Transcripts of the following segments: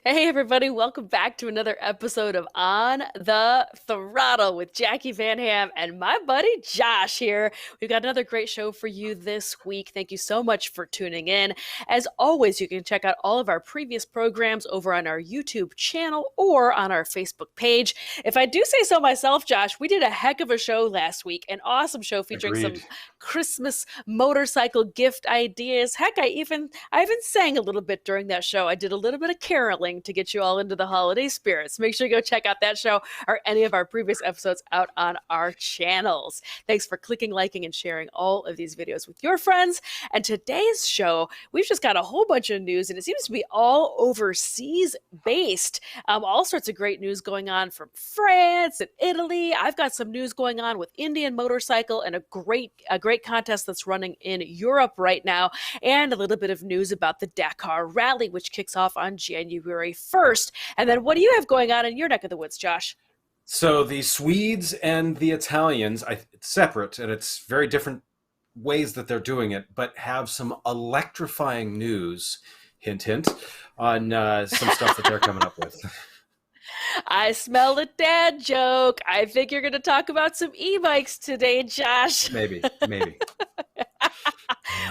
Hey, everybody, welcome back to another episode of On the Throttle with Jackie Van Ham and my buddy Josh here. We've got another great show for you this week. Thank you so much for tuning in. As always, you can check out all of our previous programs over on our YouTube channel or on our Facebook page. If I do say so myself, Josh, we did a heck of a show last week, an awesome show featuring Agreed. some Christmas motorcycle gift ideas. Heck, I even sang a little bit during that show. I did a little bit of caroling to get you all into the holiday spirits. Make sure you go check out that show or any of our previous episodes out on our channels. Thanks for clicking, liking, and sharing all of these videos with your friends. And today's show, we've just got a whole bunch of news, and it seems to be all overseas based. All sorts of great news going on from France and Italy. I've got some news going on with Indian Motorcycle and a great contest that's running in Europe right now, and a little bit of news about the Dakar Rally, which kicks off on January 1st. And then what do you have going on in your neck of the woods, Josh? So the Swedes and the Italians, it's separate, and it's very different ways that they're doing it, but have some electrifying news, hint, hint, on some stuff that they're coming up with. I smell a dad joke. I think you're going to talk about some e-bikes today, Josh. Maybe.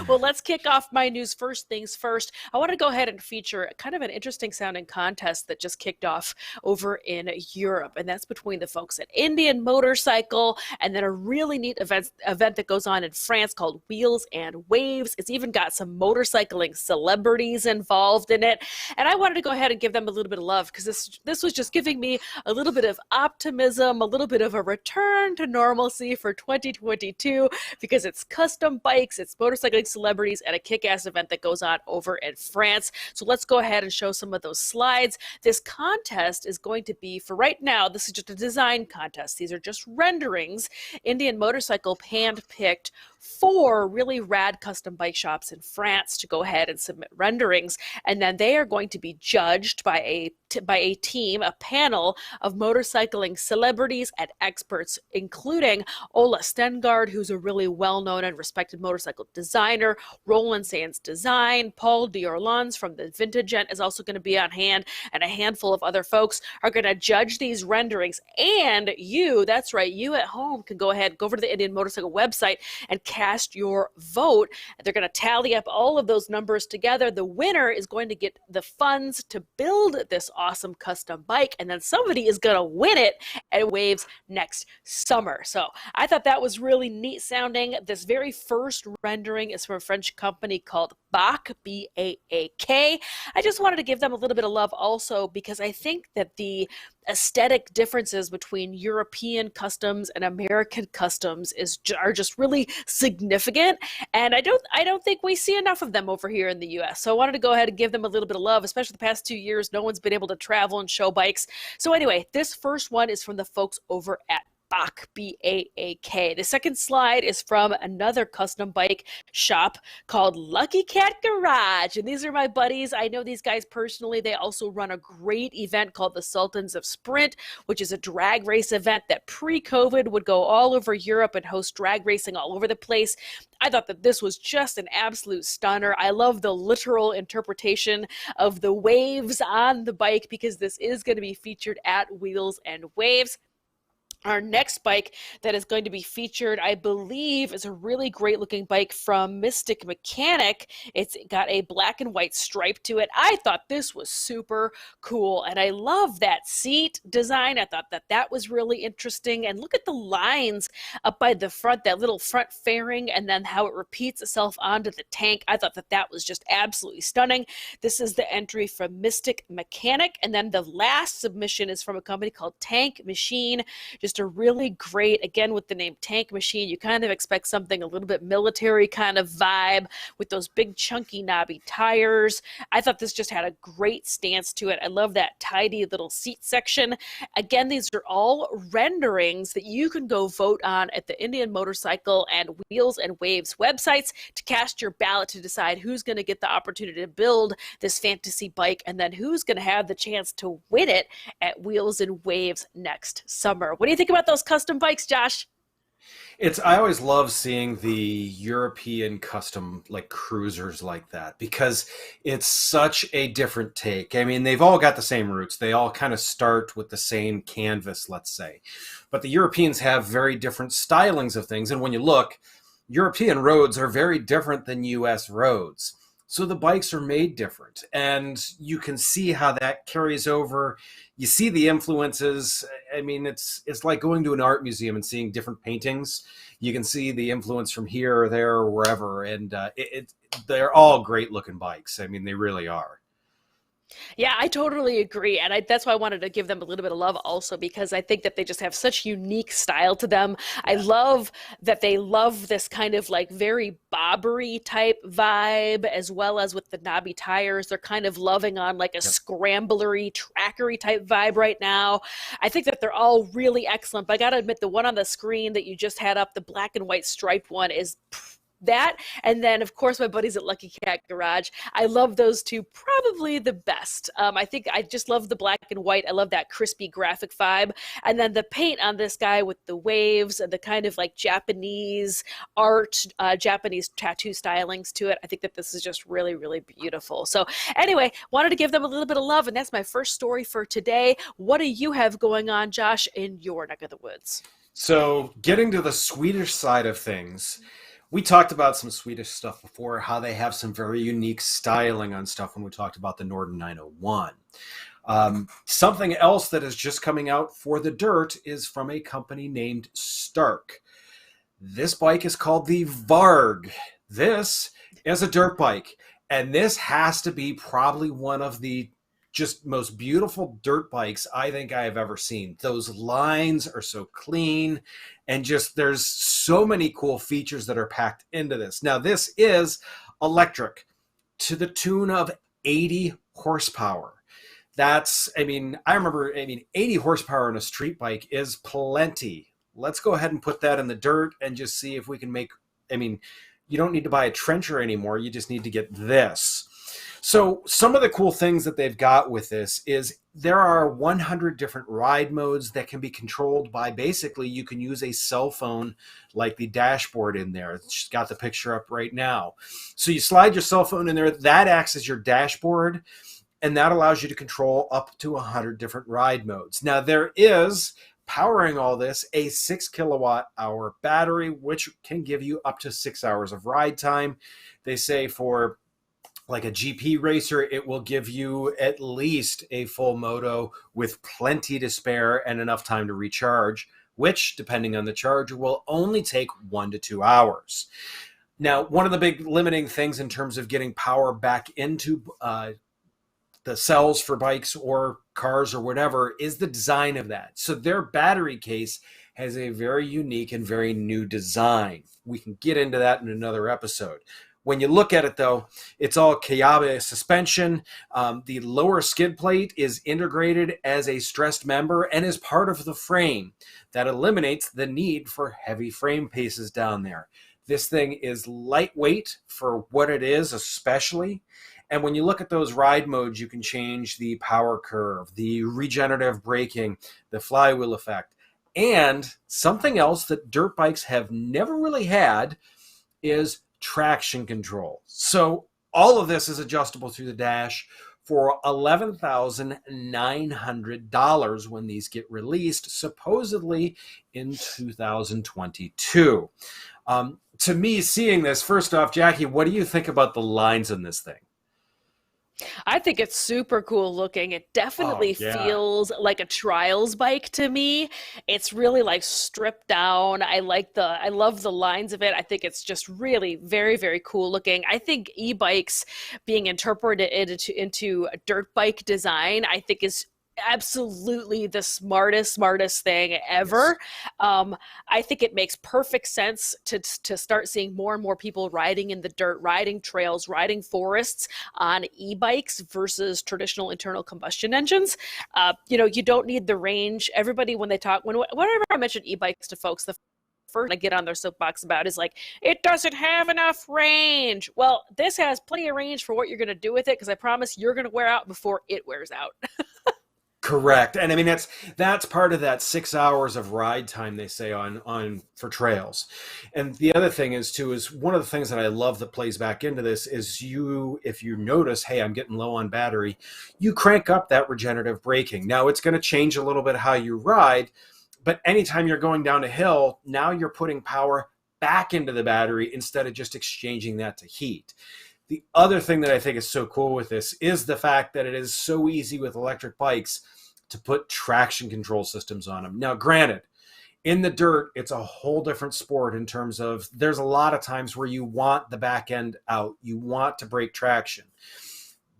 Well, let's kick off my news. First things first, I want to go ahead and feature kind of an interesting sounding contest that just kicked off over in Europe, and that's between the folks at Indian Motorcycle and then a really neat event that goes on in France called Wheels and Waves. It's even got some motorcycling celebrities involved in it, and I wanted to go ahead and give them a little bit of love because this was just giving me a little bit of optimism, a little bit of a return to normalcy for 2022 because it's custom bikes, it's motorcycling celebrities, and a kick-ass event that goes on over in France. So let's go ahead and show some of those slides. This contest is going to be, for right now, this is just a design contest. These are just renderings. Indian Motorcycle handpicked 4 really rad custom bike shops in France to go ahead and submit renderings, and then they are going to be judged by a team, a panel of motorcycling celebrities and experts, including Ola Stengard, who's a really well-known and respected motorcycle designer, Roland Sands Design, Paul Diorlans from the Vintage Gent is also going to be on hand, and a handful of other folks are going to judge these renderings. And you, that's right, you at home can go over to the Indian Motorcycle website and cast your vote. They're going to tally up all of those numbers together. The winner is going to get the funds to build this awesome custom bike, and then somebody is going to win it at Waves next summer. So I thought that was really neat sounding. This very first rendering is from a French company called Bach, B-A-A-K. I just wanted to give them a little bit of love also because I think that the aesthetic differences between European customs and American customs are just really significant, and I don't think we see enough of them over here in the US. So I wanted to go ahead and give them a little bit of love, especially the past 2 years. No one's been able to travel and show bikes. So anyway, this first one is from the folks over at Bach, B-A-A-K. The second slide is from another custom bike shop called Lucky Cat Garage. And these are my buddies. I know these guys personally. They also run a great event called the Sultans of Sprint, which is a drag race event that pre-COVID would go all over Europe and host drag racing all over the place. I thought that this was just an absolute stunner. I love the literal interpretation of the waves on the bike because this is going to be featured at Wheels and Waves. Our next bike that is going to be featured, I believe, is a really great looking bike from Mystic Mechanic. It's got a black and white stripe to it. I thought this was super cool, and I love that seat design. I thought that was really interesting. And look at the lines up by the front, that little front fairing, and then how it repeats itself onto the tank. I thought that was just absolutely stunning. This is the entry from Mystic Mechanic, and then the last submission is from a company called Tank Machine. Just a really great, again, with the name Tank Machine, you kind of expect something a little bit military kind of vibe with those big chunky knobby tires. I thought this just had a great stance to it. I love that tidy little seat section. Again, these are all renderings that you can go vote on at the Indian Motorcycle and Wheels and Waves websites to cast your ballot to decide who's going to get the opportunity to build this fantasy bike and then who's going to have the chance to win it at Wheels and Waves next summer. What do you think about those custom bikes, Josh? I always love seeing the European custom like cruisers like that because it's such a different take. I mean, they've all got the same roots. They all kind of start with the same canvas, let's say. But the Europeans have very different stylings of things. And when you look, European roads are very different than US roads. So the bikes are made different. And you can see how that carries over. You see the influences. I mean, it's like going to an art museum and seeing different paintings. You can see the influence from here or there or wherever. And they're all great looking bikes. I mean, they really are. Yeah, I totally agree. And that's why I wanted to give them a little bit of love also, because I think that they just have such unique style to them. I Yeah. love that they love this kind of like very bobbery type vibe, as well as with the knobby tires. They're kind of loving on like a Yep. scramblery, trackery type vibe right now. I think that they're all really excellent. But I got to admit, the one on the screen that you just had up, the black and white striped one, is that, and then of course my buddies at Lucky Cat Garage. I love those two probably the best. I think I just love the black and white. I love that crispy graphic vibe, and then the paint on this guy with the waves and the kind of like Japanese art, Japanese tattoo stylings to it. I think that this is just really, really beautiful. So anyway, wanted to give them a little bit of love, and that's my first story for today. What do you have going on, Josh, in your neck of the woods? So, getting to the Swedish side of things, we talked about some Swedish stuff before, how they have some very unique styling on stuff when we talked about the Norden 901. Something else that is just coming out for the dirt is from a company named Stark. This bike is called the Varg. This is a dirt bike, and this has to be probably one of the just most beautiful dirt bikes I think I have ever seen. Those lines are so clean, and just there's so many cool features that are packed into this. Now, this is electric to the tune of 80 horsepower. I remember, 80 horsepower on a street bike is plenty. Let's go ahead and put that in the dirt and just see if we can I mean, you don't need to buy a trencher anymore. You just need to get this. So some of the cool things that they've got with this is there are 100 different ride modes that can be controlled by basically you can use a cell phone like the dashboard in there. She's got the picture up right now. So you slide your cell phone in there, that acts as your dashboard, and that allows you to control up to 100 different ride modes. Now there is powering all this a 6 kilowatt hour battery, which can give you up to 6 hours of ride time. They say for like a GP racer, it will give you at least a full moto with plenty to spare and enough time to recharge, which, depending on the charger, will only take 1 to 2 hours. Now, one of the big limiting things in terms of getting power back into the cells for bikes or cars or whatever is the design of that. So their battery case has a very unique and very new design. We can get into that in another episode. When you look at it, though, it's all Kayabe suspension. The lower skid plate is integrated as a stressed member and is part of the frame. That eliminates the need for heavy frame pieces down there. This thing is lightweight for what it is, especially. And when you look at those ride modes, you can change the power curve, the regenerative braking, the flywheel effect. And something else that dirt bikes have never really had is traction control. So all of this is adjustable through the dash for $11,900 when these get released, supposedly in 2022. To me, seeing this, first off, Jacqui, what do you think about the lines in this thing? I think it's super cool looking. It Oh, definitely yeah. feels like a trials bike to me. It's really like stripped down. I love the lines of it. I think it's just really very, very cool looking. I think e-bikes being interpreted into a dirt bike design, I think is absolutely the smartest thing Yes. ever. I think it makes perfect sense to start seeing more and more people riding in the dirt, riding trails, riding forests on e-bikes versus traditional internal combustion engines. You don't need the range. Everybody, when they talk, whenever I mention e-bikes to folks, the first I get on their soapbox about is like, it doesn't have enough range. Well, this has plenty of range for what you're going to do with it, because I promise you're going to wear out before it wears out. Correct. And I mean that's part of that 6 hours of ride time they say on for trails. And the other thing is too is one of the things that I love that plays back into this is if you notice, hey, I'm getting low on battery, you crank up that regenerative braking. Now it's going to change a little bit how you ride, but anytime you're going down a hill, now you're putting power back into the battery instead of just exchanging that to heat. The other thing that I think is so cool with this is the fact that it is so easy with electric bikes to put traction control systems on them. Now, granted, in the dirt, it's a whole different sport in terms of there's a lot of times where you want the back end out. You want to break traction.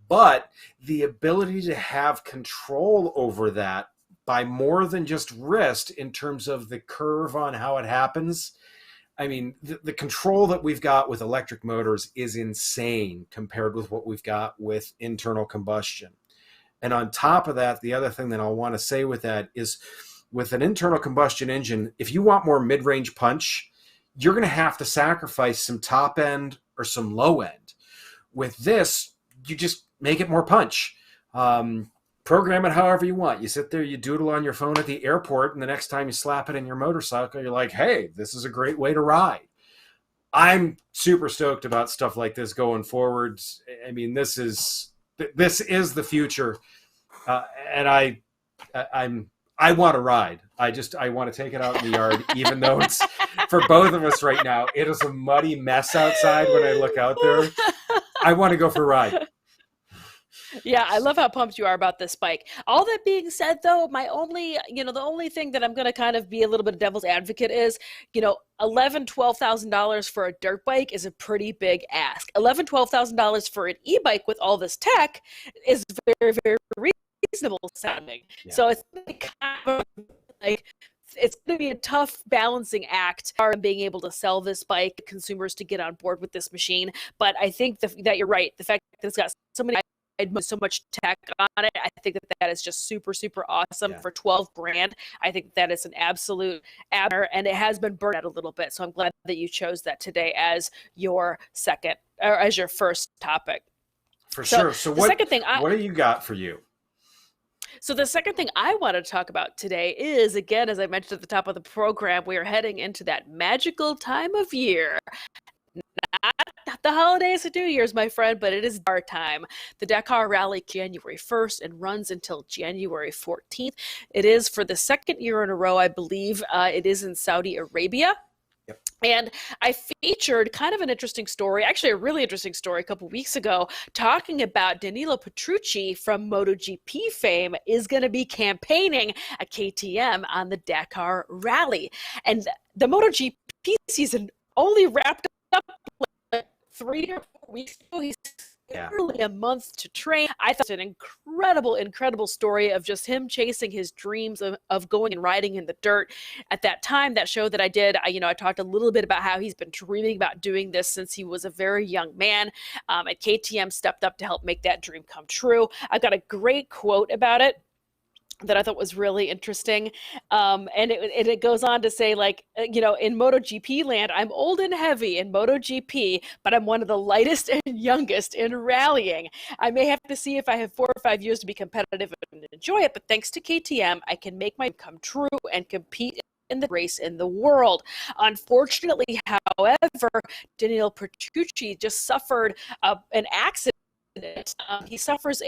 But the ability to have control over that by more than just wrist in terms of the curve on how it happens, I mean, the control that we've got with electric motors is insane compared with what we've got with internal combustion. And on top of that, the other thing that I'll want to say with that is with an internal combustion engine, if you want more mid-range punch, you're going to have to sacrifice some top end or some low end. With this, you just make it more punch. Program it however you want. You sit there, you doodle on your phone at the airport, and the next time you slap it in your motorcycle, you're like, hey, this is a great way to ride. I'm super stoked about stuff like this going forward. I mean, this is the future, and I want to ride. I want to take it out in the yard, even though it's for both of us right now. It is a muddy mess outside when I look out there. I want to go for a ride. Yeah, I love how pumped you are about this bike. All that being said, though, the only thing that I'm going to kind of be a little bit of devil's advocate is, $12,000 for a dirt bike is a pretty big ask. $12,000 for an e-bike with all this tech is very, very reasonable sounding. Yeah. So it's kind of like, it's going to be a tough balancing act being able to sell this bike, consumers to get on board with this machine. But I think that you're right. The fact that it's got so much tech on it, I think that is just super, super awesome. Yeah. For $12,000. I think that is an absolute honor, and it has been burned out a little bit. So I'm glad that you chose that today as your second or as your first topic. For sure. So what do you got for you? So the second thing I want to talk about today is, again, as I mentioned at the top of the program, we are heading into that magical time of year. Not the holidays of New Year's, my friend, but it is our time. The Dakar Rally January 1st and runs until January 14th. It is for the second year in a row, I believe. It is in Saudi Arabia. Yep. And I featured kind of an interesting story, actually a really interesting story a couple weeks ago, talking about Danilo Petrucci from MotoGP fame is going to be campaigning a KTM on the Dakar Rally. And the MotoGP season only wrapped up 3 or 4 weeks ago. He's literally a month to train. I thought it was an incredible story of just him chasing his dreams of going and riding in the dirt. At that time, that show that I did, I talked a little bit about how he's been dreaming about doing this since he was a very young man. And KTM stepped up to help make that dream come true. I got a great quote about it that I thought was really interesting. And it goes on to say, in MotoGP land, I'm old and heavy in MotoGP, but I'm one of the lightest and youngest in rallying. I may have to see if I have 4 or 5 years to be competitive and enjoy it, but thanks to KTM, I can make my dream come true and compete in the race in the world. Unfortunately, however, Danilo Petrucci just suffered an accident. He suffers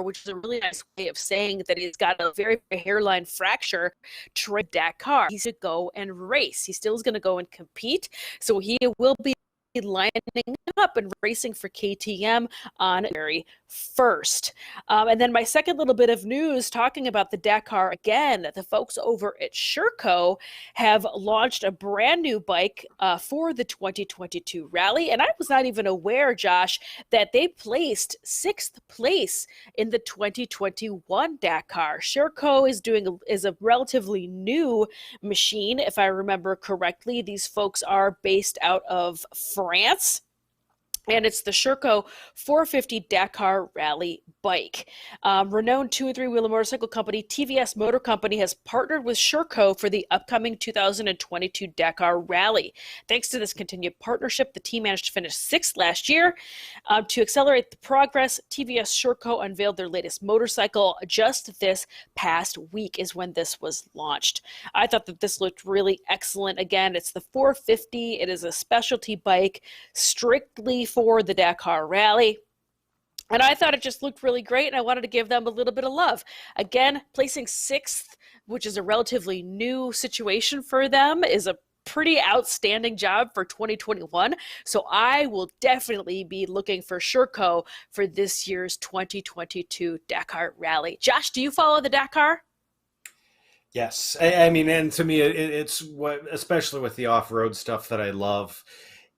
which is a really nice way of saying that he's got a very, very hairline fracture to Dakar. He's going to go and race. He still is going to go and compete. So he will be lining up and racing for KTM on January 1st. And then my second little bit of news talking about the Dakar again, the folks over at Sherco have launched a brand new bike for the 2022 rally. And I was not even aware, Josh, that they placed 6th place in the 2021 Dakar. Sherco is a relatively new machine, if I remember correctly. These folks are based out of France. And it's the Sherco 450 Dakar Rally bike. Renowned 2 and 3 wheeler motorcycle company TVS Motor Company has partnered with Sherco for the upcoming 2022 Dakar Rally. Thanks to this continued partnership, the team managed to finish sixth last year. To accelerate the progress, TVS Sherco unveiled their latest motorcycle just this past week, is when this was launched. I thought that this looked really excellent. Again, it's the 450. It is a specialty bike strictly for the Dakar Rally. And I thought it just looked really great, and I wanted to give them a little bit of love. Again, placing sixth, which is a relatively new situation for them, is a pretty outstanding job for 2021. So I will definitely be looking for Sherco for this year's 2022 Dakar Rally. Josh, do you follow the Dakar? Yes, I mean, and to me, it's what, especially with the off-road stuff that I love.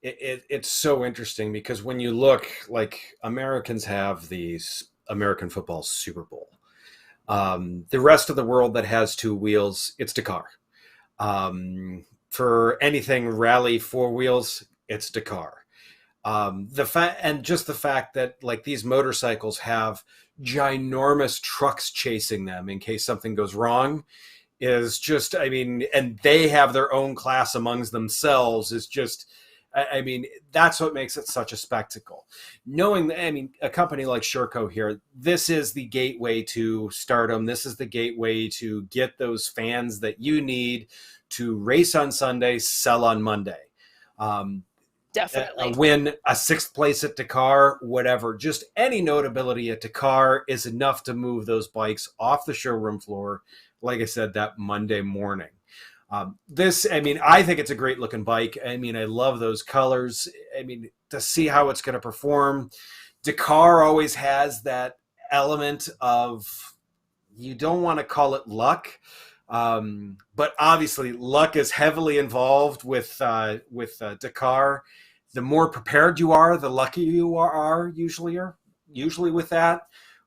It's so interesting because when you look, like Americans have these American football Super Bowl. The rest of the world that has two wheels, it's Dakar. For anything rally four wheels, it's Dakar. The fact that like these motorcycles have ginormous trucks chasing them in case something goes wrong is just, I mean, and they have their own class amongst themselves is just, I mean, that's what makes it such a spectacle. Knowing, I mean, a company like Sherco here, this is the gateway to stardom. This is the gateway to get those fans that you need to race on Sunday, sell on Monday. Definitely. Win a sixth place at Dakar, whatever. Just any notability at Dakar is enough to move those bikes off the showroom floor, like I said, that Monday morning. I mean, I think it's a great looking bike. I mean, I love those colors. I mean, to see how it's going to perform. Dakar always has that element of, you don't want to call it luck, but obviously luck is heavily involved with Dakar. The more prepared you are, the luckier you are usually with that.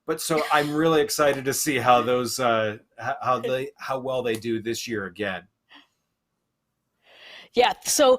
But so I'm really excited to see how those how well they do this year again. Yeah, so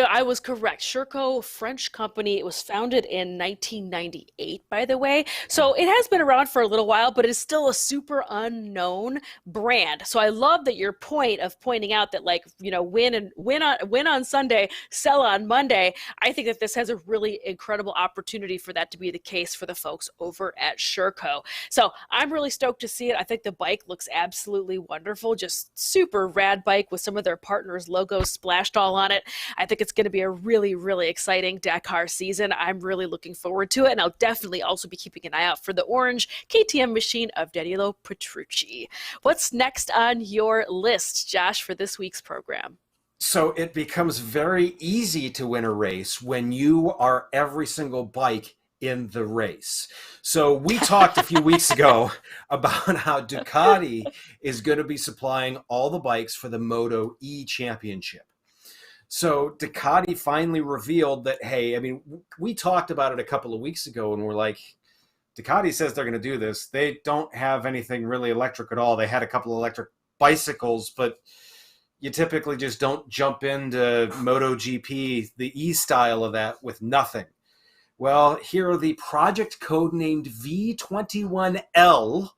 I was correct. Sherco, French company. It was founded in 1998, by the way. So it has been around for a little while, but it is still a super unknown brand. So I love that your point of pointing out that, like, you know, win on Sunday, sell on Monday. I think that this has a really incredible opportunity for that to be the case for the folks over at Sherco. So I'm really stoked to see it. I think the bike looks absolutely wonderful. Just super rad bike with some of their partners' logos splashed all on it. I think it's going to be a really, really exciting Dakar season. I'm really looking forward to it, and I'll definitely also be keeping an eye out for the orange KTM machine of Danilo Petrucci. What's next on your list, Josh, for this week's program? So it becomes very easy to win a race when you are every single bike in the race. So we talked a few weeks ago about how Ducati is going to be supplying all the bikes for the Moto E Championship. So Ducati finally revealed that, hey, I mean, we talked about it a couple of weeks ago and we're like, Ducati says they're going to do this. They don't have anything really electric at all. They had a couple of electric bicycles, but you typically just don't jump into MotoGP, the E style of that, with nothing. Well, here the project codenamed V21L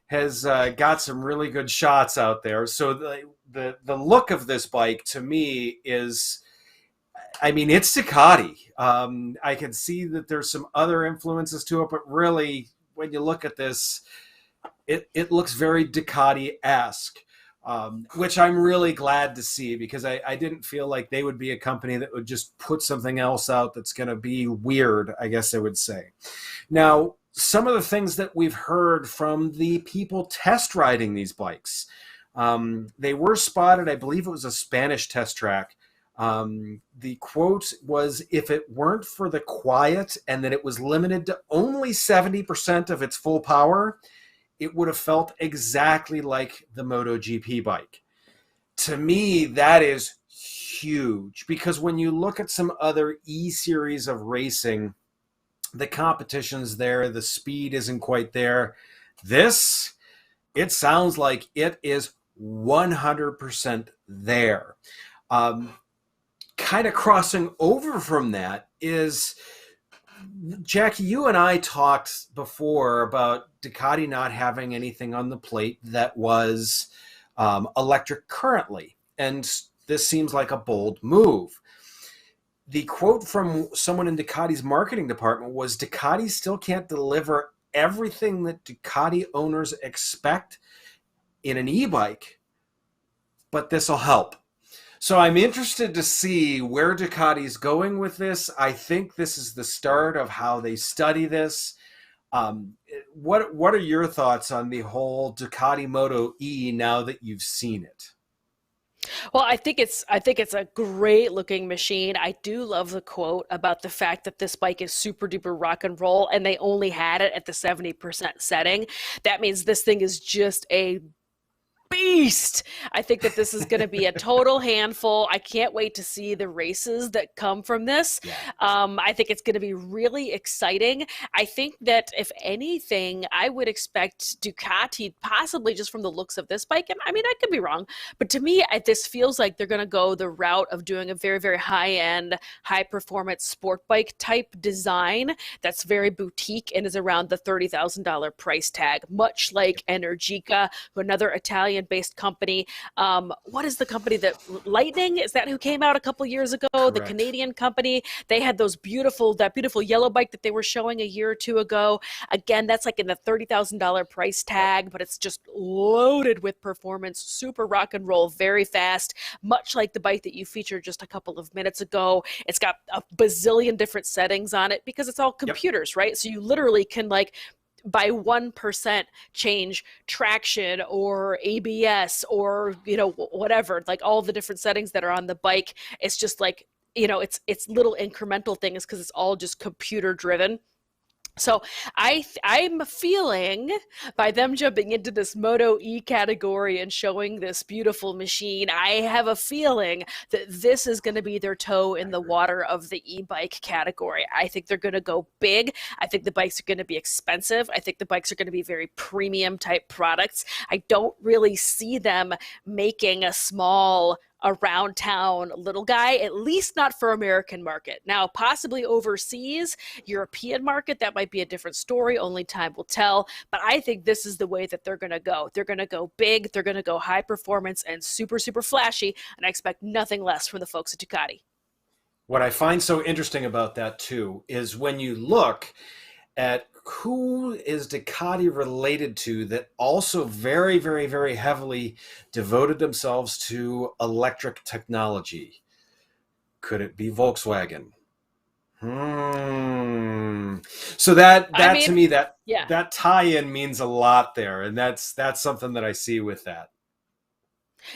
has got some really good shots out there. So the look of this bike to me is, I mean, it's Ducati. I can see that there's some other influences to it, but really, when you look at this, it looks very Ducati-esque, which I'm really glad to see, because I didn't feel like they would be a company that would just put something else out that's going to be weird, I guess I would say. Now, some of the things that we've heard from the people test riding these bikes, they were spotted, I believe it was a Spanish test track. The quote was, if it weren't for the quiet and that it was limited to only 70% of its full power, it would have felt exactly like the MotoGP bike. To me, that is huge, because when you look at some other E-series of racing, the competition's there, the speed isn't quite there. This, it sounds like it is 100% there. Kind of crossing over from that is Jacqui, you and I talked before about Ducati not having anything on the plate that was electric currently, and this seems like a bold move. The quote from someone in Ducati's marketing department was Ducati still can't deliver everything that Ducati owners expect in an e-bike, but this will help. So I'm interested to see where Ducati's going with this. I think this is the start of how they study this. What are your thoughts on the whole Ducati Moto E now that you've seen it? Well, I think it's a great looking machine. I do love the quote about the fact that this bike is super duper rock and roll and they only had it at the 70% setting. That means this thing is just a beast. I think that this is going to be a total handful. I can't wait to see the races that come from this. Yeah. I think it's going to be really exciting. I think that if anything, I would expect Ducati, possibly just from the looks of this bike, and I mean, I could be wrong, but to me, this feels like they're going to go the route of doing a very, very high-end, high-performance sport bike type design that's very boutique and is around the $30,000 price tag, much like Energica, another Italian based company. What is the company that Lightning? Is that who came out a couple years ago? Correct. The Canadian company. They had that beautiful yellow bike that they were showing a year or two ago. Again, that's like in the $30,000 price tag, but it's just loaded with performance, super rock and roll, very fast, much like the bike that you featured just a couple of minutes ago. It's got a bazillion different settings on it because it's all computers, right? So you literally can by 1% change traction or ABS or, whatever, like all the different settings that are on the bike. It's just it's little incremental things because it's all just computer driven. So I'm feeling by them jumping into this Moto E category and showing this beautiful machine, I have a feeling that this is going to be their toe in the water of the e-bike category. I think they're going to go big. I think the bikes are going to be expensive. I think the bikes are going to be very premium type products. I don't really see them making a small around town little guy, at least not for American market. Now, possibly overseas, European market, that might be a different story. Only time will tell. But I think this is the way that they're going to go. They're going to go big. They're going to go high performance and super, super flashy. And I expect nothing less from the folks at Ducati. What I find so interesting about that, too, is when you look at who is Ducati related to that also very, very, very heavily devoted themselves to electric technology. Could it be Volkswagen? So to me, that tie-in means a lot there. And that's something that I see with that.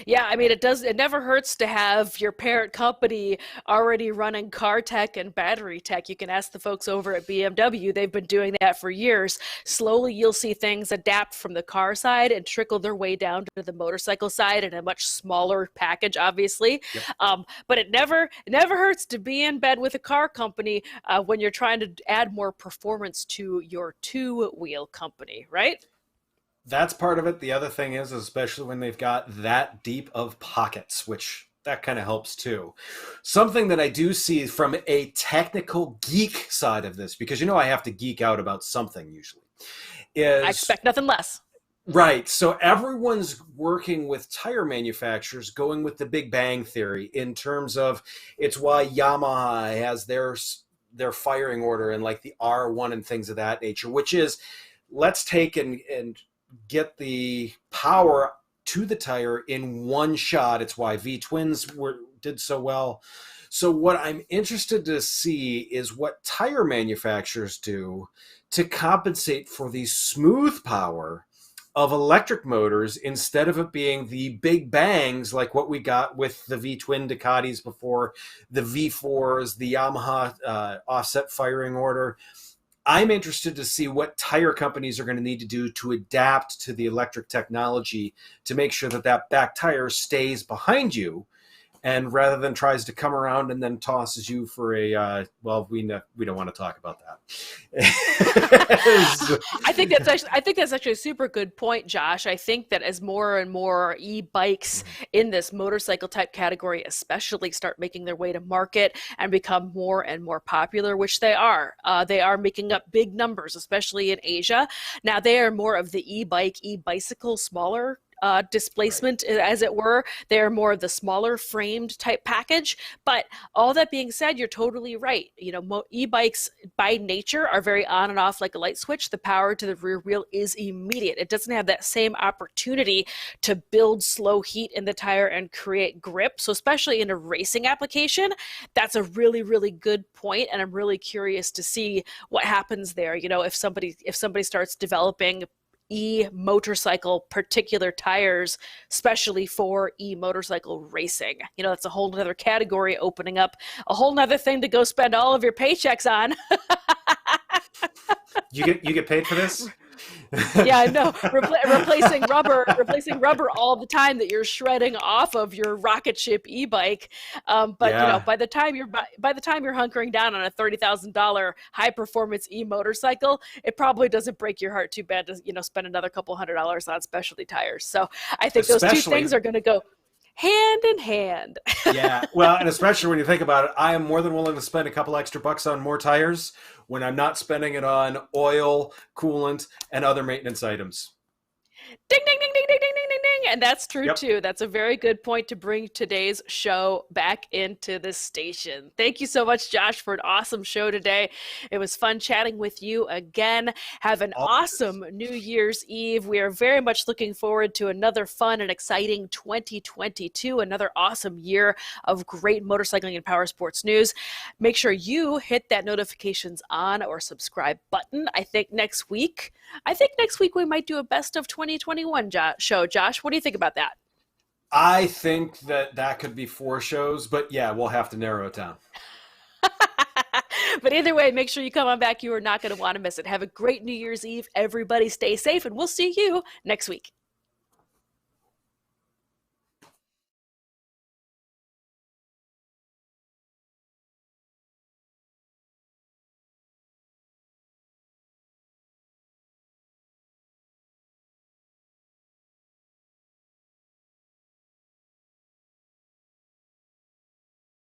Yeah, I mean, it never hurts to have your parent company already running car tech and battery tech. You can ask the folks over at BMW. They've been doing that for years. Slowly, you'll see things adapt from the car side and trickle their way down to the motorcycle side in a much smaller package, obviously. Yep. But it never hurts to be in bed with a car company when you're trying to add more performance to your two-wheel company, right? That's part of it. The other thing is, especially when they've got that deep of pockets, which that kind of helps too. Something that I do see from a technical geek side of this, because I have to geek out about something usually, is I expect nothing less. Right. So everyone's working with tire manufacturers, going with the Big Bang Theory in terms of it's why Yamaha has their firing order and like the R1 and things of that nature, which is let's take and get the power to the tire in one shot. It's why V-twins did so well. So what I'm interested to see is what tire manufacturers do to compensate for the smooth power of electric motors instead of it being the big bangs like what we got with the V-twin Ducatis before, the V4s, the Yamaha offset firing order. I'm interested to see what tire companies are going to need to do to adapt to the electric technology to make sure that back tire stays behind you and rather than tries to come around and then tosses you for a we don't want to talk about that. I think that's actually a super good point, Josh. I think that as more and more e-bikes in this motorcycle type category especially start making their way to market and become more and more popular, which they are making up big numbers, especially in Asia. Now they are more of the e-bike, e-bicycle, smaller displacement, right, as it were. They're more of the smaller framed type package. But all that being said, you're totally right. You know, e-bikes by nature are very on and off like a light switch. The power to the rear wheel is immediate. It doesn't have that same opportunity to build slow heat in the tire and create grip. So especially in a racing application, that's a really, really good point. And I'm really curious to see what happens there. You know, if somebody starts developing e-motorcycle particular tires, especially for e-motorcycle racing. You know, that's a whole other category opening up, a whole nother thing to go spend all of your paychecks on. You get paid for this? Yeah, I know. Replacing rubber all the time that you're shredding off of your rocket ship e-bike. But yeah, you know, by the time you're hunkering down on a $30,000 high performance e-motorcycle, it probably doesn't break your heart too bad to, you know, spend another couple $100s on specialty tires. So I think those two things are going to go hand in hand. Yeah, well, and especially when you think about it, I am more than willing to spend a couple extra bucks on more tires when I'm not spending it on oil, coolant, and other maintenance items. Ding, ding, ding, ding, ding, ding, ding, ding, ding. And that's true, too. That's a very good point to bring today's show back into the station. Thank you so much, Josh, for an awesome show today. It was fun chatting with you again. Have an awesome New Year's Eve. We are very much looking forward to another fun and exciting 2022, another awesome year of great motorcycling and power sports news. Make sure you hit that notifications on or subscribe button. I think next week we might do a best of 2021 show. Josh, what do you think about that? I think that could be 4 shows, but yeah, we'll have to narrow it down. But either way, make sure you come on back. You are not going to want to miss it. Have a great New Year's Eve. Everybody stay safe, and we'll see you next week.